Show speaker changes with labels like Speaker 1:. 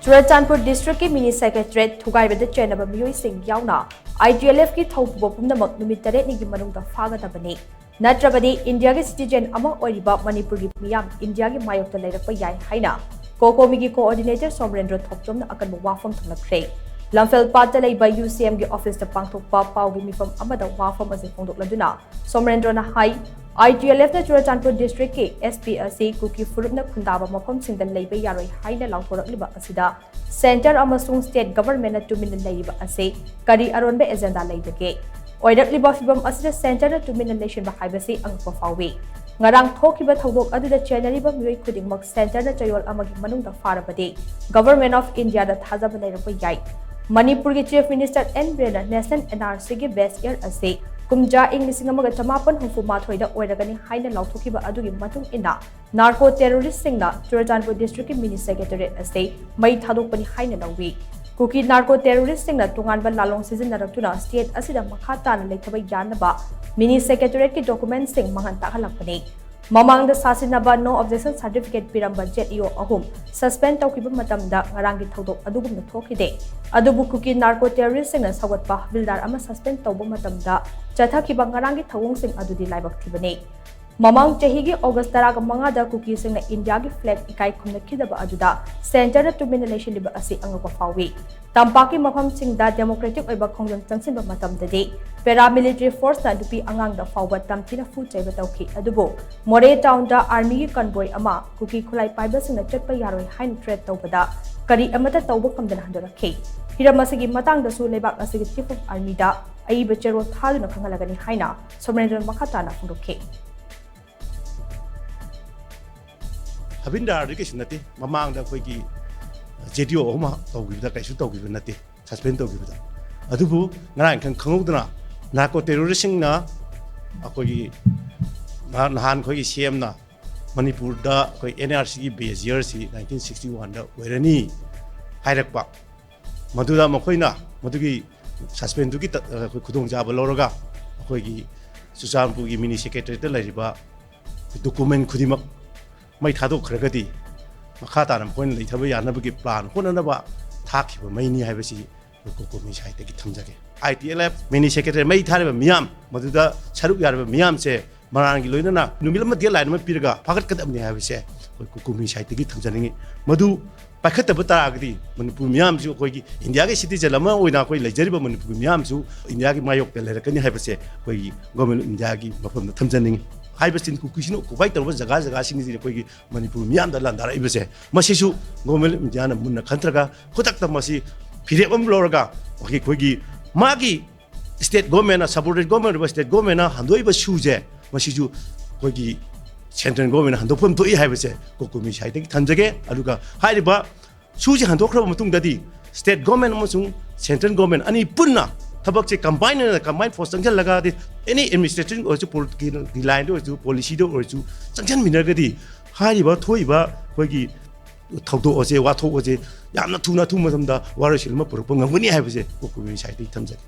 Speaker 1: Churachandpur District ki Mini Secretariat Thugaibada Chennaba meeoi yaona Itlf ki thoupuba pumnamak Numit Nigi Manungda Phagadabani Natrabadi India ki citizen ama oiriba Manipur ki meeyam India ki maiokta leirakpa haina COCOMI ki coordinator Somorendro Thokchom na akanba wafam thamlakkhre Lamfel Pata laiba UCM ki office da pangthokpa pau gi mifam amada wafam ase phongdokladuna Somorendro na hai Itlf na Churachandpur District ki SPC kuki furupna khundaba mafam singda leiba yaroi haina langthorakliba asida Center amasung State Government na tumina leiba ase kari aronba agenda leibage oirakliba fibam asida Center na tumina nation ba haibasi angpa fawi ngarang thokiba thodok aduda chenariba mioi khudingmak Center na chayol amagi manungda farabade Government of India da thajaba leirapa yai Manipur ki Chief Minister N. Brena National NRC ki best year ase kumja ing lising amaga chamapan humfu mathoida oiragani haina lauthokiba adugi matung ina narco terrorist singna Churachandpur District ki Mini Secretariat ase mai thadokpani haina lawi kuki narco terrorist singna tunganba lalong sizinnarakuna state asida makha tana leithaba yanaba Mini Secretariat ki document sing mangan takhalakpani Manungda sasinaba no objection certificate piramba JEO ahum suspend tawkiba matamda ngarangi thodok adugumna thokide adubu kuki narco terrorist singna sawatpa bildar ama suspend tawba matamda chathakiba ngarangi thawong sing adudi laibak thibane Mamang chahigi August 15 da kuki singna India gi flag ikai khumna khidaba aduda center na tumina nation liba ase angakwa fawi tampaki mafam singda democratic oiba khongjang changsinba matamdade paramilitary force na dupi angang da fawba tamthina fu chaiba tawki adubo more town da army gi convoy ama kuki khulai paiba singna chatpa yaroi hain threat tawbada kari amata tawba kamdana handorakhe hiramasigi matang da su lebak asigi chief of army da aiba chero thaduna khangalagani haina Somorendro makhatana fundokhe
Speaker 2: Habinda education nati mamangda khoi JDO homa tawgibda kaisu tawgibda nati suspend tawgibda adubu ngarang khangudna narco terrorist na akoi nahan khoi CM na Manipur da khoi NRC ki base year si 1961 da oirani hairakpa maduda makoina madugi suspend gi khoi khudong jaba loroga akoi gi Churachandpur gi Mini Secretariat da lariba document khudimak mai thadokhragadi makha tana point leithaba yanabagi plan honanaba thakhiba maini haibasi COCOMI site ki thamjage Itlf Mini Secretary mai thariba meeyam maduda saruk yarba meeyam se marangi loinana numilama dia line ma pirga phagat kadamni haibase COCOMI site ki thamjaningi madu pakhataba taragdi Manipur meeyam ju khoi India ge citizen lama oina khoi leijariba Manipur meeyam ju India gi mayokta lerakani haibase khoi government India gi mafam thamjaningi Haibasin kukisino kubai tarwa jaga sini koi Manipur meeyam da landara ibase masisu government India na munna khantraga khutakta masi phirebam loraga koi magi state government na subordinate government state government na handoiba suje masisu koi central government handopam toi haibase COCOMI site ki thanjage aluga haiba suje handokhraba matung dadi state government amasung central government ani punna thabak che combine force changjan laga di any administration or political line or policy do or changjan minagadi hariba thoiba khoigi thawdo ose wa tho ose yamna thuna thu masamda warasil ma purpang ngani haibase COCOMI site thamjai